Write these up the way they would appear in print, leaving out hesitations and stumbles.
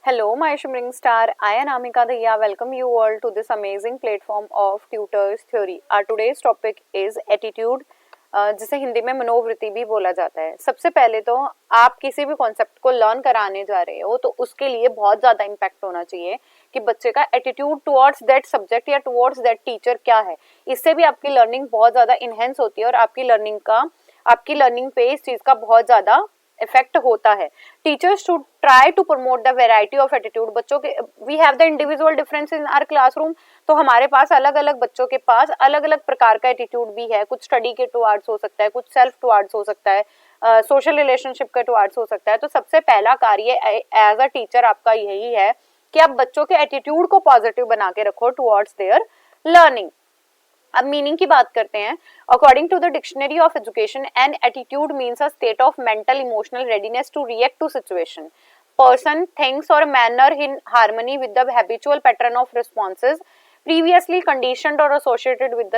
Hello, my shimmering star. I am Amika Daya. Welcome you all to this amazing platform of Tutors Theory. Our today's topic is attitude, जिसे हिंदी में मनोवृत्ति भी बोला जाता है. सबसे पहले तो आप किसी भी कॉन्सेप्ट को लर्न कराने जा रहे हो तो उसके लिए बहुत ज़्यादा इम्पैक्ट होना चाहिए कि बच्चे का एटीट्यूड टुवर्ड्स दैट सब्जेक्ट या टुवर्ड्स दैट टीचर क्या है. इससे भी आपकी लर्निंग बहुत ज़्यादा इनहेंस होती है और आपकी लर्निंग पे इस चीज़ का बहुत ज़्यादा इफेक्ट होता है. Teachers should try to promote the variety of attitude. बच्चों के we have the individual difference in our classroom. तो हमारे पास अलग अलग बच्चों के पास अलग अलग प्रकार का एटीट्यूड भी है. कुछ स्टडी के टुवर्ड्स हो सकता है, कुछ सेल्फ टुवर्ड्स हो सकता है, सोशल रिलेशनशिप के टुवर्ड्स हो सकता है. तो सबसे पहला कार्य एज अ टीचर आपका यही है कि आप बच्चों के एटीट्यूड को पॉजिटिव बना के रखो टुवर्ड्स देयर लर्निंग. अब मीनिंग की बात करते हैं. According to the dictionary of education, an attitude means a state of mental emotional readiness to react to situation, person, things or manner in harmony with the habitual pattern of responses previously conditioned or associated with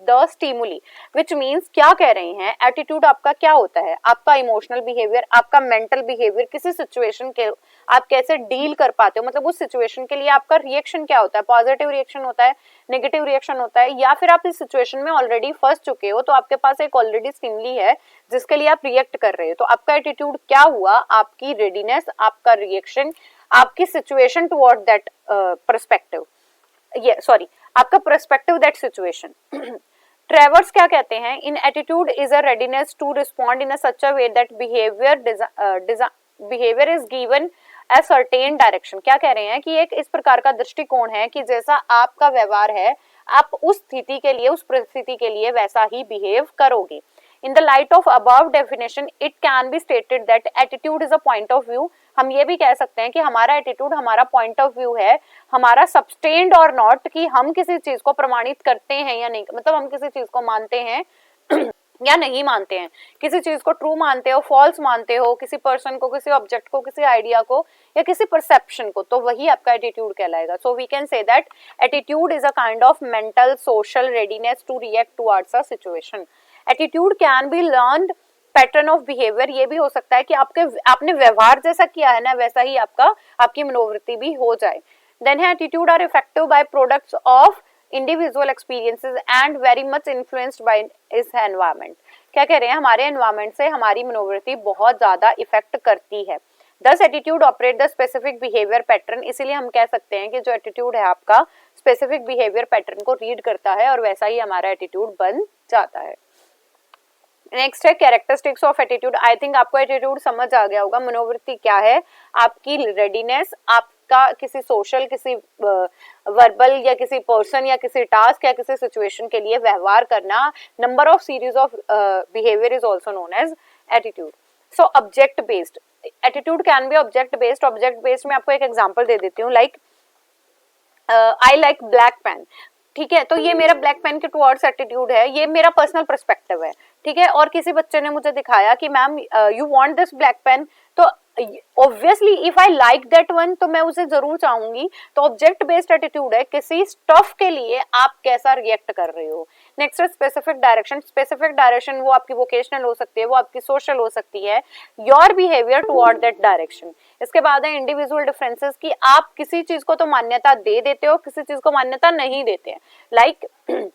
the stimuli. which means क्या कह रहे हैं, attitude आपका क्या होता है, आपका emotional behaviour, आपका मेंटल बिहेवियर, किसी सिचुएशन के आप कैसे डील कर पाते हो, मतलब उस सिचुएशन के लिए आपका रिएक्शन क्या होता है, पॉजिटिव रिएक्शन होता है, नेगेटिव रिएक्शन होता है, या फिर आप इस सिचुएशन में ऑलरेडी फंस चुके हो तो आपके पास एक ऑलरेडी स्टिमुली है जिसके लिए आप रिएक्ट कर रहे हो. तो आपका एटीट्यूड क्या हुआ, आपकी रेडीनेस, आपका रिएक्शन, आपकी सिचुएशन टुवर्ड दैट पर्सपेक्टिव, आपका पर्सपेक्टिव दैट सिचुएशन. ट्रेवर्स क्या कहते हैं, in attitude is a readiness to respond in a such a way that behaviour is given a certain direction. क्या कह रहे हैं कि एक इस प्रकार का दृष्टिकोण है कि जैसा आपका व्यवहार है आप उस स्थिति के लिए, उस परिस्थिति के लिए वैसा ही बिहेव करोगे. In the light of above definition, it can be stated that attitude is a point of view. हम ये भी कह सकते हैं कि हमारा एटीट्यूड हमारा पॉइंट ऑफ व्यू है, हमारा सब्सटेन्ड और नॉट, कि हम किसी चीज को प्रमाणित करते हैं या नहीं, मतलब हम किसी चीज को मानते हैं या नहीं मानते हैं, किसी चीज को ट्रू मानते हो, फॉल्स मानते हो, किसी पर्सन को, किसी ऑब्जेक्ट को, किसी आइडिया को या किसी परसेप्शन को, तो वही आपका एटीट्यूड कहलाएगा. So we can say that attitude is a kind of mental social readiness to react towards a situation. Attitude can be learned pattern of behaviour. ये भी हो सकता है कि आपने व्यवहार जैसा किया है ना वैसा ही आपकी मनोवृत्ति भी हो जाए. देन है attitude are effective by products of individual experiences and very much influenced by इस एनवायरनमेंट. क्या कह रहे हैं, हमारे एनवायरनमेंट से हमारी मनोवृत्ति बहुत ज्यादा इफेक्ट करती है. दस attitude operate the specific behaviour pattern. इसीलिए हम कह सकते हैं कि जो एटीट्यूड है आपका स्पेसिफिक बिहेवियर पैटर्न को रीड करता है और वैसा ही हमारा एटीट्यूड बन जाता है. नेक्स्ट है characteristics of attitude. I think आपको एटीट्यूड समझ आ गया होगा. मनोवृत्ति क्या है, आपकी रेडीनेस, आपका किसी सोशल, किसी वर्बल या किसी पर्सन या किसी टास्क या किसी सिचुएशन के लिए व्यवहार करना. Number of series of behaviour is also known as attitude. So object based attitude can be object based. Object based में आपको एक एग्जाम्पल दे देती हूँ. Like I like black pen. ठीक है, तो ये मेरा ब्लैक पेन के टुवर्ड्स एटीट्यूड है, ये मेरा पर्सनल पर्सपेक्टिव है. ठीक है, और किसी बच्चे ने मुझे दिखाया कि ma'am you want this black pen, तो obviously if I like that one तो मैं उसे जरूर चाहूंगी. तो ऑब्जेक्ट बेस्ड एटीट्यूड है किसी स्टफ के लिए आप कैसा रिएक्ट कर रहे हो. नेक्स्ट है स्पेसिफिक डायरेक्शन. स्पेसिफिक डायरेक्शन वो आपकी वोकेशनल हो सकती है, वो आपकी सोशल हो सकती है, your behaviour toward that direction. इसके बाद है इंडिविजुअल डिफरेंसेस, कि आप किसी चीज को तो मान्यता दे देते हो, किसी चीज को मान्यता नहीं देते हैं. Like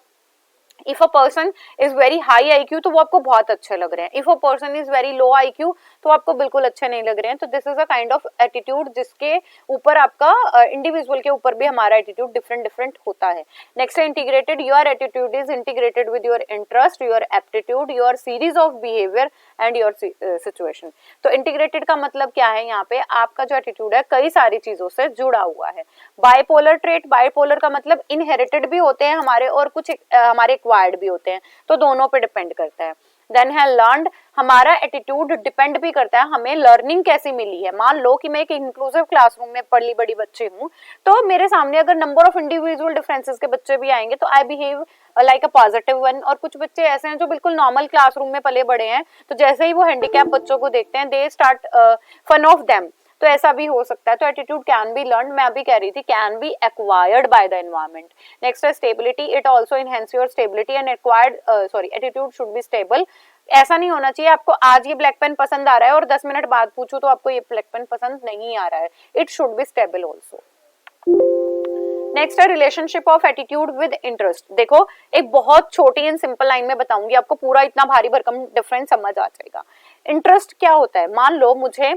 if a person is very high IQ तो वो आपको बहुत अच्छे लग रहे हैं, if a person is very low IQ तो आपको बिल्कुल अच्छे नहीं लग रहे हैं. तो this is a kind of attitude जिसके ऊपर आपका इंडिविजुअल के ऊपर भी हमारा एटीट्यूड डिफरेंट डिफरेंट होता है. नेक्स्ट है integrated. Your attitude is integrated with your interest, your aptitude, your series of behaviour and your situation. तो इंटीग्रेटेड का मतलब क्या है, यहाँ पे आपका जो एटीट्यूड है कई सारी चीजों से जुड़ा हुआ है. बाइपोलर ट्रेट, बाइपोलर का मतलब इनहेरिटेड भी होते हैं हमारे और कुछ हमारे एक्वायर्ड भी होते हैं, तो दोनों पे डिपेंड करता है. देन है लर्नड. हमारा एटीट्यूड डिपेंड भी करता है हमें लर्निंग कैसी मिली है. मान लो कि मैं एक इंक्लूसिव क्लासरूम में पढ़ी बड़ी बच्ची हूँ, तो मेरे सामने अगर नंबर ऑफ इंडिविजुअल डिफरेंसेस के बच्चे भी आएंगे तो I behave like a positive one. और कुछ बच्चे ऐसे हैं जो बिल्कुल नॉर्मल क्लासरूम में पले बड़े हैं, तो जैसे ही वो हैंडीकैप बच्चों को देखते हैं they start fun of them. तो ऐसा भी हो सकता है. तो एटीट्यूड कैन बी लर्न, मैं अभी कह रही थी can be acquired by the environment. Next है stability. It also enhance your stability and acquired attitude should be stable. ऐसा नहीं होना चाहिए आपको आज ये ब्लैक पेन पसंद आ रहा है और 10 मिनट बाद पूछो तो आपको ये ब्लैक पेन पसंद नहीं आ रहा है. It should be stable also. Next है relationship of attitude with interest. देखो एक बहुत छोटी एंड सिंपल लाइन में बताऊंगी, आपको पूरा इतना भारी भरकम डिफरेंस समझ आ जाएगा. इंटरेस्ट क्या होता है? मान लो मुझे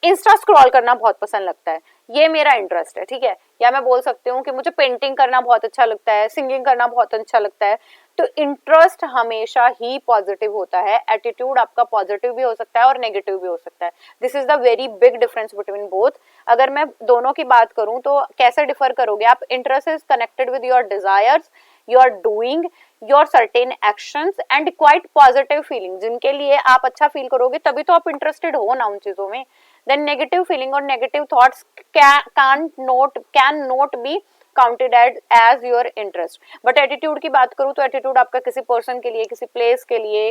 इंस्टा स्क्रॉल करना बहुत पसंद लगता है, ये मेरा इंटरेस्ट है, ठीक है. या मैं बोल सकती हूँ कि मुझे पेंटिंग करना बहुत अच्छा लगता है, सिंगिंग करना बहुत अच्छा लगता है. तो इंटरेस्ट हमेशा ही पॉजिटिव होता है. एटीट्यूड आपका पॉजिटिव भी हो सकता है और नेगेटिव भी हो सकता है. This is the very big difference between both. अगर मैं दोनों की बात करूं तो कैसे डिफर करोगे आप? Interest is connected with your desires, your doing, your certain actions and quite positive feeling, जिनके लिए आप अच्छा फील करोगे तभी तो आप इंटरेस्टेड हो ना उन चीजों में. Then negative feeling or negative thoughts can not be counted as your interest. But attitude की बात करूँ तो attitude आपका किसी person के लिए, किसी place के लिए,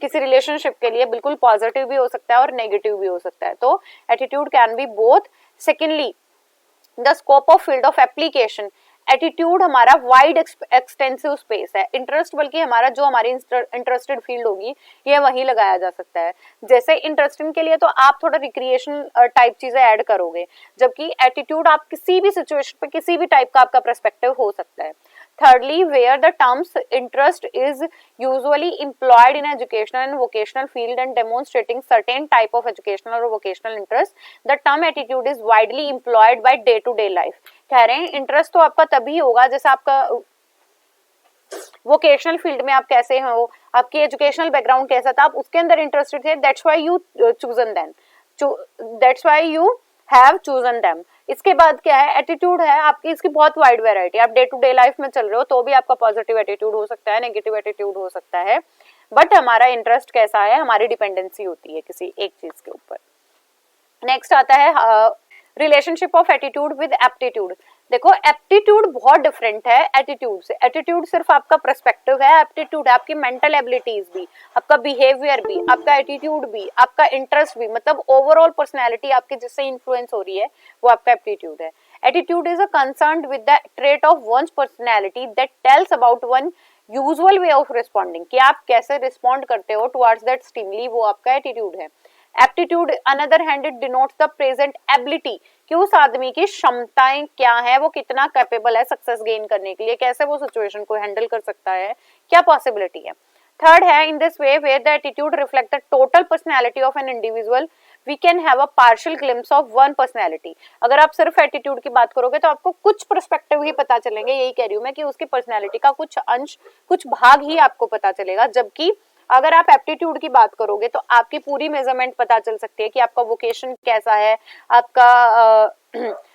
किसी रिलेशनशिप के लिए बिल्कुल पॉजिटिव भी हो सकता है और नेगेटिव भी हो सकता है. तो attitude can B both. Secondly, the scope of field of application. Attitude हमारा वाइड एक्सटेंसिव स्पेस है. इंटरेस्ट बल्कि हमारा जो हमारी इंटरेस्टेड फील्ड होगी ये वहीं लगाया जा सकता है. जैसे इंटरेस्टिंग के लिए तो आप थोड़ा रिक्रिएशन टाइप चीजें ऐड करोगे, जबकि एटीट्यूड आप किसी भी सिचुएशन पे किसी भी टाइप का आपका पर्सपेक्टिव हो सकता है. Thirdly, where the terms interest is usually employed in educational and vocational field and demonstrating certain type of educational or vocational interest, the term attitude is widely employed by day to day life. कह रहे हैं interest तो आपका तभी होगा जैसे आपका vocational field में आप कैसे हो, आपकी एजुकेशनल बैकग्राउंड कैसा था, आप उसके अंदर इंटरेस्टेड थे, that's why you chosen them, that's why you have chosen them. इसके बाद क्या है? एटीट्यूड है आपकी, इसकी बहुत वाइड वैरायटी. आप डे टू डे लाइफ में चल रहे हो तो भी आपका पॉजिटिव एटीट्यूड हो सकता है, नेगेटिव एटीट्यूड हो सकता है, बट हमारा इंटरेस्ट कैसा है, हमारी डिपेंडेंसी होती है किसी एक चीज के ऊपर. नेक्स्ट आता है relationship of attitude with aptitude. देखो एप्टीट्यूड बहुत डिफरेंट है एटीट्यूड से. एटीट्यूड सिर्फ आपका पर्सपेक्टिव है, एप्टीट्यूड आपकी मेंटल एबिलिटीज भी, आपका बिहेवियर भी, आपका एटीट्यूड भी, आपका इंटरेस्ट भी, मतलब ओवरऑल पर्सनैलिटी आपकी जिससे इन्फ्लुएंस हो रही है वो आपका एप्टीट्यूड है. Attitude is a concern with the trait of one's personality that tells about one usual way of responding, कि आप कैसे रिस्पॉन्ड करते हो टुवर्ड्स दैट स्टिमुली, वो आपका एटीट्यूड है. Aptitude another hand it denotes the present ability, कि उस आदमी की क्षमताएं क्या है, वो कितना कैपेबल है सक्सेस गेन करने के लिए, कैसे वो सिचुएशन को हैंडल कर सकता है, क्या पॉसिबिलिटी है. थर्ड है in this way where the attitude reflect the total personality of an individual, we can have a partial glimpse of one personality. अगर आप सिर्फ एटीट्यूड की बात करोगे तो आपको कुछ पर्सपेक्टिव ही पता चलेंगे, यही कह रही हूँ मैं कि उसकी पर्सनैलिटी का कुछ अंश, कुछ भाग ही आपको पता चलेगा. जबकि अगर आप एप्टीट्यूड की बात करोगे तो आपकी पूरी मेजरमेंट पता चल सकती है कि आपका वोकेशन कैसा है, आपका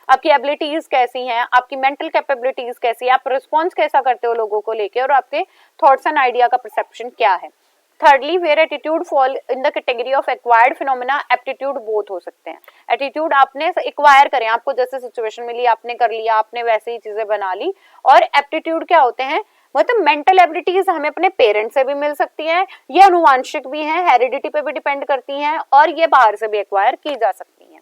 आपकी एबिलिटीज कैसी हैं, आपकी मेंटल कैपेबिलिटीज कैसी है, आप रिस्पॉन्स कैसा करते हो लोगों को लेके, और आपके थॉट्स एंड आइडिया का परसेप्शन क्या है. Thirdly, where attitude fall in the category of acquired phenomena, aptitude both हो सकते हैं. एटीट्यूड आपने एक्वायर करें, आपको जैसे सिचुएशन मिली आपने कर लिया, आपने वैसे ही चीजें बना ली. और एप्टीट्यूड क्या होते हैं? मतलब मेंटल एबिलिटीज हमें अपने पेरेंट्स से भी मिल सकती हैं, ये अनुवांशिक भी हैं, हेरिडिटी पे भी डिपेंड करती हैं, और ये बाहर से भी एक्वायर की जा सकती हैं.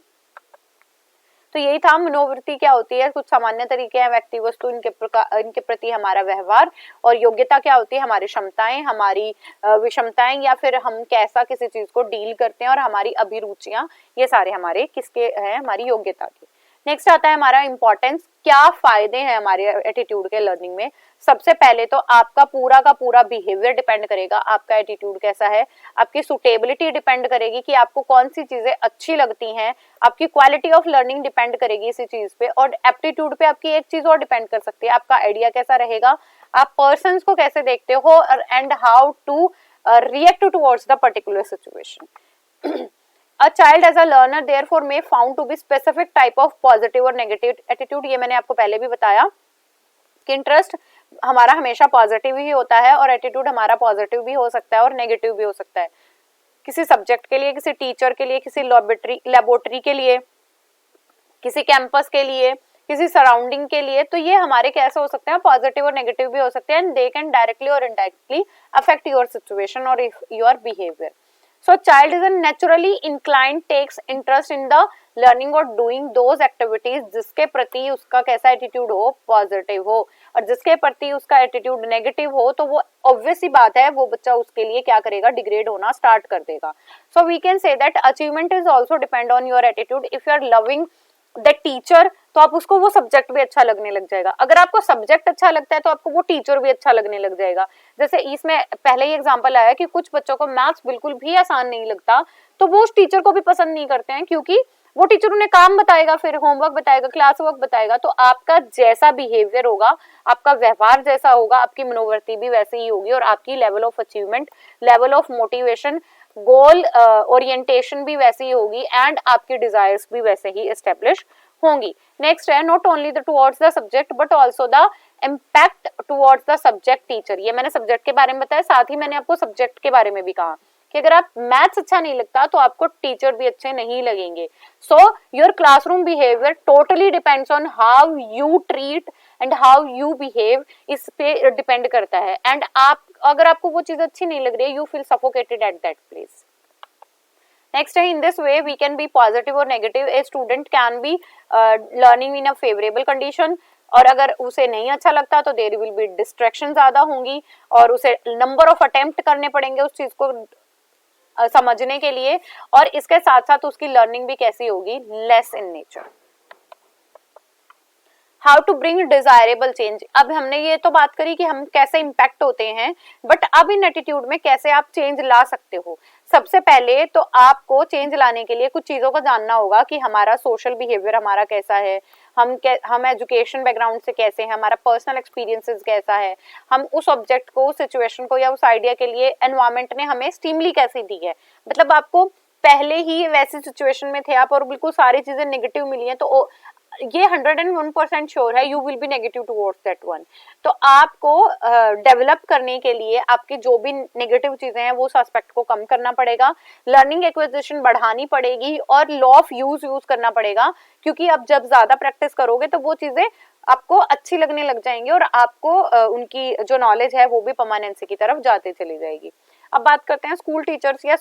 तो यही था मनोवृत्ति क्या होती है, कुछ सामान्य तरीके हैं व्यक्ति वस्तु इनके प्रति हमारा व्यवहार, और योग्यता क्या होती है, हमारी क्षमताएं, हमारी विषमताएं, या फिर हम कैसा किसी चीज को डील करते हैं, और हमारी अभिरुचियां, ये सारे हमारे किसके हैं, हमारी योग्यता के. नेक्स्ट आता है हमारा इंपॉर्टेंस, क्या फायदे हैं हमारे एटीट्यूड के लर्निंग में. सबसे पहले तो आपका पूरा का पूरा बिहेवियर डिपेंड करेगा, आपका एटीट्यूड कैसा है. आपकी सुटेबिलिटी डिपेंड करेगी कि आपको कौन सी चीजें अच्छी लगती हैं, आपकी क्वालिटी ऑफ लर्निंग डिपेंड करेगी इसी चीज पे, और एप्टीट्यूड पे आपकी एक चीज और डिपेंड कर सकती है, आपका आइडिया कैसा रहेगा, आप पर्सन्स को कैसे देखते हो, and how to react towards the particular situation. A child as a learner therefore may found to be specific type of positive और negative attitude. ये मैंने आपको पहले भी बताया कि इंटरेस्ट हमारा हमेशा पॉजिटिव ही होता है, और एटीट्यूड हमारा पॉजिटिव भी हो सकता है और नेगेटिव भी हो सकता है. किसी सब्जेक्ट के लिए, किसी टीचर के लिए, किसी लेबोरेटरी के लिए, किसी कैंपस के लिए, किसी सराउंडिंग के लिए, तो ये हमारे कैसे हो सकते हैं, पॉजिटिव और नेगेटिव भी हो सकते हैं, एंड दे कैन डायरेक्टली और इनडायरेक्टली अफेक्ट योर सिचुएशन और your behaviour. So child is a naturally inclined, takes interest in the learning or doing those activities जिसके प्रति उसका कैसा एटीट्यूड हो, पॉजिटिव हो, और जिसके प्रति उसका एटीट्यूड नेगेटिव हो तो वो ऑब्वियस सी बात है वो बच्चा उसके लिए क्या करेगा, डिग्रेड होना स्टार्ट कर देगा. So we can say that achievement is also depend on your attitude. If you are loving the teacher तो आप उसको वो सब्जेक्ट भी अच्छा लगने लग जाएगा. अगर आपको सब्जेक्ट अच्छा लगता है तो आपको वो टीचर भी अच्छा लगने लग जाएगा. जैसे इसमें पहले ही एग्जांपल आया कि कुछ बच्चों को मैथ्स बिल्कुल भी आसान नहीं लगता तो वो उस टीचर को भी पसंद नहीं करते हैं, क्योंकि वो टीचर उन्हें काम बताएगा, फिर होमवर्क बताएगा, क्लास वर्क बताएगा. तो आपका जैसा बिहेवियर होगा, आपका व्यवहार जैसा होगा, आपकी मनोवृत्ति भी वैसे ही होगी, और आपकी level of achievement, level of motivation, goal orientation भी वैसी ही होगी, एंड आपकी डिजायर्स भी वैसे ही एस्टेब्लिश होंगी. नेक्स्ट है not only the towards the subject but also the impact towards the subject teacher. ये मैंने सब्जेक्ट के बारे में बताया, साथ ही मैंने आपको सब्जेक्ट के बारे में भी कहा कि अगर आप मैथ्स अच्छा नहीं लगता तो आपको टीचर भी अच्छे नहीं लगेंगे. So your classroom behaviour totally depends on how you treat and how you behave, इस पे डिपेंड करता है. एंड आप अगर आपको वो चीज अच्छी नहीं लग रही है, you feel suffocated at that place. Next है in this way we can be positive और negative. A student can be learning in a favourable condition, और अगर उसे नहीं अच्छा लगता तो देयर विल बी डिस्ट्रैक्शन ज्यादा होंगी और उसे नंबर ऑफ अटेम्प्ट करने पड़ेंगे उस चीज को समझने के लिए, और इसके साथ साथ उसकी लर्निंग भी कैसी होगी, less in nature. How to bring desirable change. अब हमने ये तो बात करी कि हम कैसे इम्पैक्ट होते हैं, बट अब इन एटीट्यूड में कैसे आप चेंज ला सकते हो. सबसे पहले तो आपको चेंज लाने के लिए कुछ चीजों को जानना होगा कि हमारा सोशल बिहेवियर हमारा कैसा है, हम एजुकेशन बैकग्राउंड से कैसे हैं, हमारा पर्सनल एक्सपीरियंसेस कैसा है, हम उस ऑब्जेक्ट को, उस सिचुएशन को या उस आइडिया के लिए एनवायरनमेंट ने हमें स्टिमुली कैसी दी है. मतलब आपको पहले ही वैसी सिचुएशन में थे आप और बिल्कुल सारी चीजें नेगेटिव मिली हैं, तो ये 101% श्योर है you will be negative towards that one. तो आपको डेवलप करने के लिए आपकी जो भी नेगेटिव चीजें हैं वो उस एस्पेक्ट को कम करना पड़ेगा, लर्निंग एक्विजिशन बढ़ानी पड़ेगी और लॉ ऑफ यूज करना पड़ेगा, क्योंकि अब जब ज्यादा प्रैक्टिस करोगे तो वो चीजें आपको अच्छी लगने लग जाएंगी और आपको उनकी जो नॉलेज है वो भी परमानेंसी की तरफ जाते चली जाएगी. अब बात करते हैं स्कूल टीचर्स या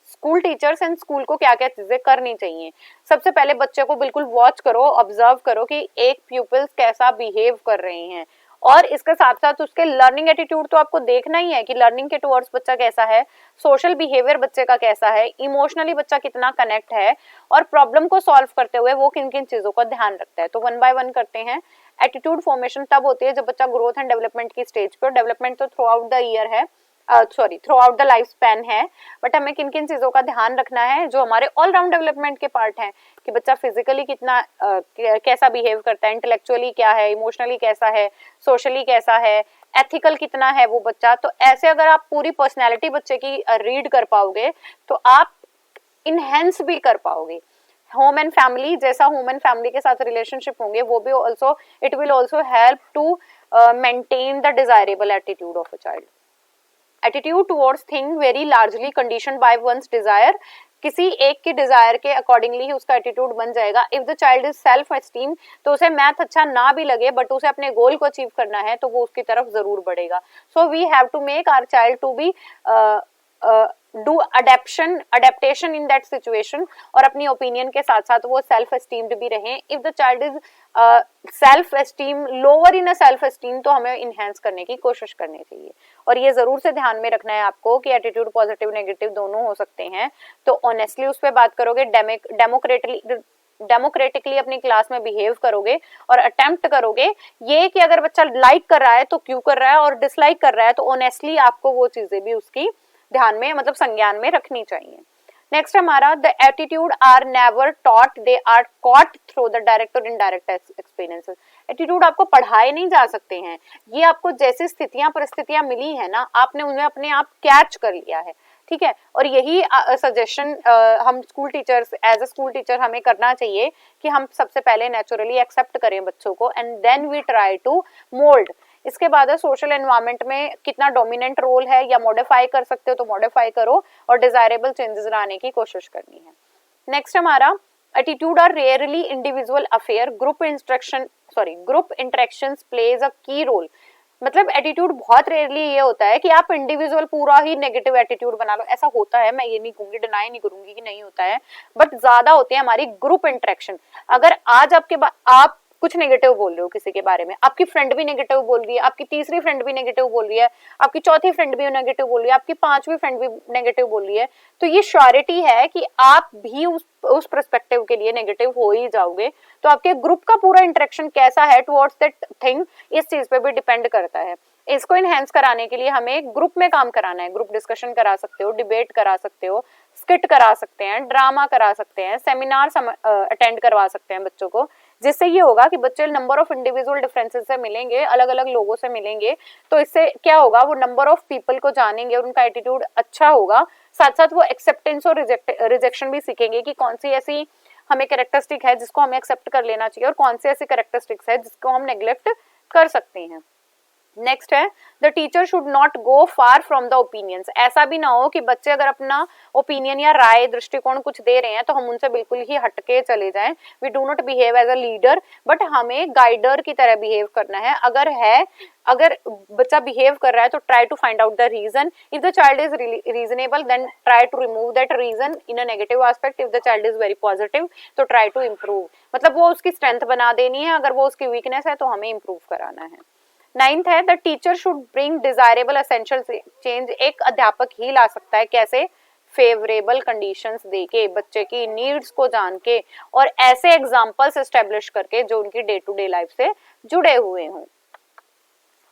स्कूल टीचर्स एंड स्कूल को क्या क्या चीजें करनी चाहिए. सबसे पहले बच्चे को बिल्कुल वॉच करो, ऑब्जर्व करो कि एक प्यूपिल्स कैसा बिहेव कर रहे हैं, और इसके साथ साथ उसके लर्निंग एटीट्यूड तो आपको देखना ही है कि लर्निंग के टुवर्ड्स बच्चा कैसा है, सोशल बिहेवियर बच्चे का कैसा है, इमोशनली बच्चा कितना कनेक्ट है, और प्रॉब्लम को सॉल्व करते हुए वो किन किन चीजों का ध्यान रखता है. तो वन बाय वन करते हैं. एटीट्यूड फॉर्मेशन तब होती है जब बच्चा ग्रोथ एंड डेवलपमेंट की स्टेज पे, डेवलपमेंट तो थ्रू आउट द ईयर है, through out the life span है, बट हमें किन किन चीजों का ध्यान रखना है जो हमारे ऑल राउंड डेवलपमेंट के पार्ट हैं, कि बच्चा फिजिकली कितना कैसा बिहेव करता है, इंटेलेक्चुअली क्या है, इमोशनली कैसा है, सोशली कैसा है, एथिकल कितना है वो बच्चा. तो ऐसे अगर आप पूरी पर्सनैलिटी बच्चे की रीड कर पाओगे तो आप इनहेंस भी कर पाओगे. होम एंड फैमिली, जैसा होम एंड फैमिली के साथ रिलेशनशिप होंगे वो भी also it will also help to maintain the desirable attitude of a child. Attitude towards thing very largely condition by one's desire. किसी एक की डिजायर के अकॉर्डिंगली ही उसका एटीट्यूड बन जाएगा. If the child is self esteem, तो उसे math अच्छा ना भी लगे बट उसे अपने गोल को अचीव करना है तो वो उसकी तरफ जरूर बढ़ेगा. So we have to make our child to be do adaptation in that situation, और अपनी ओपिनियन के साथ साथ वो सेल्फ एस्टीम्ड भी रहें. If the child is self esteem lower in a self esteem, तो हमें इनहेंस करने की कोशिश करनी चाहिए. और ये जरूर से ध्यान में रखना है आपको कि एटीट्यूड पॉजिटिव नेगेटिव दोनों हो सकते हैं. तो ऑनेस्टली उस पर बात करोगे, डेमोक्रेटिकली अपनी क्लास में बिहेव करोगे और अटेम्प्ट करोगे. ये कि अगर बच्चा लाइक कर रहा है तो क्यों कर रहा है, और डिसलाइक कर रहा है तो ऑनेस्टली आपको वो चीजें भी उसकी ध्यान में, मतलब संज्ञान में रखनी चाहिए. नेक्स्ट हमारा the attitude are never taught, they are caught through the direct और इनडायरेक्ट एक्सपीरियंसेस. एटीट्यूड आपको पढ़ाए नहीं जा सकते हैं, ये आपको जैसी स्थितियां परिस्थितियां मिली है ना, आपने उन्हें अपने आप कैच कर लिया है. ठीक है, और यही सजेशन हम school teachers, as a school teacher हमें करना चाहिए कि हम सबसे पहले नेचुरली एक्सेप्ट करें बच्चों को and then we try to mould. इसके बाद सोशल एनवायरनमेंट में कितना डोमिनेंट रोल है या मॉडिफाई कर सकते हो तो मॉडिफाई करो और डिजायरेबल चेंजेस लाने की कोशिश करनी है. नेक्स्ट हमारा attitude are rarely individual affair, group interactions plays a key role. मतलब एटीट्यूड बहुत रेयरली ये होता है कि आप इंडिविजुअल पूरा ही नेगेटिव एटीट्यूड बना लो, ऐसा होता है, मैं ये नहीं कहूंगी, डिनाई नहीं करूंगी कि नहीं होता है, बट ज्यादा होती है हमारी ग्रुप इंटरेक्शन। अगर आज आप कुछ नेगेटिव बोल रहे हो किसी के बारे में, आपकी फ्रेंड भी नेगेटिव बोल रही है, आपकी तीसरी फ्रेंड भी नेगेटिव बोल रही है, आपकी चौथी फ्रेंड भी नेगेटिव बोल रही है, आपकी पांचवी फ्रेंड भी नेगेटिव बोल रही है, तो ये श्योरिटी है कि आप भी उस पर्सपेक्टिव के लिए नेगेटिव हो ही जाओगे। तो आपके ग्रुप का पूरा इंटरेक्शन कैसा है टुवर्ड्स दैट थिंग, इस चीज पे भी डिपेंड करता है। इसको इनहेंस कराने के लिए हमें ग्रुप में काम कराना है, ग्रुप डिस्कशन करा सकते हो, डिबेट करा सकते हो, स्किट करा सकते हैं, ड्रामा करा सकते हैं, सेमिनार अटेंड करवा सकते हैं बच्चों को, जिससे ये होगा कि बच्चे नंबर ऑफ इंडिविजुअल डिफरेंसेस से मिलेंगे, अलग अलग लोगों से मिलेंगे, तो इससे क्या होगा, वो नंबर ऑफ पीपल को जानेंगे और उनका एटीट्यूड अच्छा होगा। साथ साथ वो एक्सेप्टेंस और रिजेक्शन भी सीखेंगे कि कौन सी ऐसी हमें कैरेक्टरिस्टिक है जिसको हमें एक्सेप्ट कर लेना चाहिए और कौन सी ऐसी कैरेक्टरिस्टिक्स है जिसको हम नेग्लेक्ट कर सकते हैं। नेक्स्ट है the teacher should not go far from the opinions. ऐसा भी ना हो कि बच्चे अगर अपना ओपिनियन या राय दृष्टिकोण कुछ दे रहे हैं तो हम उनसे बिल्कुल ही हटके चले जाएं। We do not behave as a leader, but हमें गाइडर की तरह बिहेव करना है। अगर बच्चा बिहेव कर रहा है तो try to find out the reason. If the child is reasonable then try to remove that reason in a negative aspect. If the child is very positive तो ट्राई टू इम्प्रूव, मतलब वो उसकी strength बना देनी है, अगर वो उसकी वीकनेस है तो हमें इम्प्रूव कराना है। नाइन्थ है the teacher should bring desirable essential change. एक अध्यापक ही ला सकता है, कैसे, फेवरेबल कंडीशंस देके, बच्चे की नीड्स को जान के और ऐसे एग्जांपल्स एस्टेब्लिश करके जो उनकी डे टू डे लाइफ से जुड़े हुए हों।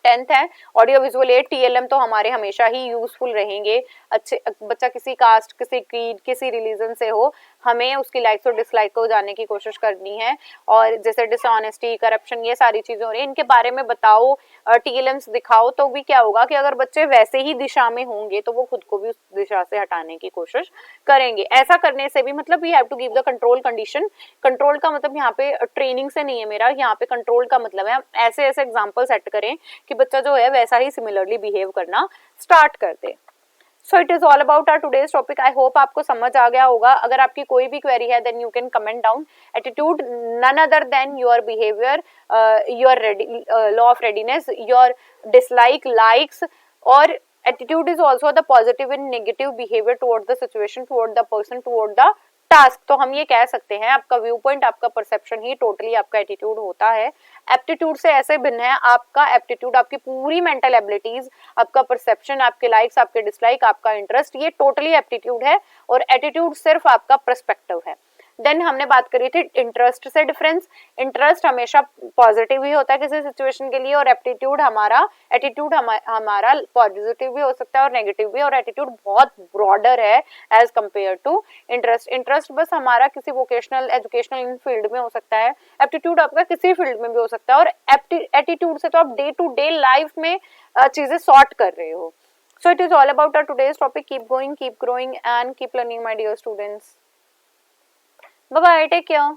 10th है ऑडियो विजुअल एड। टीएलएम तो हमारे हमेशा ही यूजफुल रहेंगे। अच्छे बच्चा किसी कास्ट, किसी क्रीड, किसी रिलीजन से हो, हमें उसकी लाइक्स और डिसलाइक को जानने की कोशिश करनी है। और जैसे डिसऑनेस्टी, करप्शन, ये सारी चीजें हो रही है, इनके बारे में बताओ, टीएलएम्स दिखाओ, तो भी क्या होगा कि अगर बच्चे वैसे ही दिशा में होंगे तो वो खुद को भी उस दिशा से हटाने की कोशिश करेंगे। ऐसा करने से भी मतलब we have to give the control condition. Control का मतलब यहाँ पे ट्रेनिंग से नहीं है मेरा, यहाँ पे कंट्रोल का मतलब है ऐसे ऐसे एग्जाम्पल सेट करें कि बच्चा जो है वैसा ही सिमिलरली बिहेव करना स्टार्ट कर दे। So it is all about our today's topic. I hope आपको समझ आ गया होगा। अगर आपकी कोई भी क्वेरी है then you can comment down. Attitude none other than your behaviour, your law of readiness, your dislike, likes, और attitude is also the positive and negative behaviour toward the situation, toward the person, toward the task. तो हम ये कह सकते हैं आपका view point, आपका perception ही टोटली आपका एटीट्यूड होता है। एप्टीट्यूड से ऐसे भिन्न है आपका एप्टीट्यूड, आपकी पूरी मेंटल एबिलिटीज, आपका परसेप्शन, आपके लाइक्स, आपके डिसलाइक, आपका इंटरेस्ट, ये टोटली एप्टीट्यूड है और एटीट्यूड सिर्फ आपका पर्सपेक्टिव है। देन हमने बात करी थी इंटरेस्ट से डिफरेंस। इंटरेस्ट हमेशा पॉजिटिव ही होता है किसी सिचुएशन के लिए, और एप्टीट्यूड हमारा पॉजिटिव भी हो सकता है और नेगेटिव भी, और एटीट्यूड बहुत ब्रॉडर है as compare to interest. Interest बस हमारा किसी वोकेशनल, एजुकेशनल फील्ड में हो सकता है, एप्टीट्यूड आपका किसी फील्ड में भी हो सकता है, और एटीट्यूड से तो आप डे टू डे लाइफ में चीजें सॉर्ट कर रहे हो। So it is all about our today's topic. Keep going, keep growing and keep learning, my dear students. Bye bye, take care.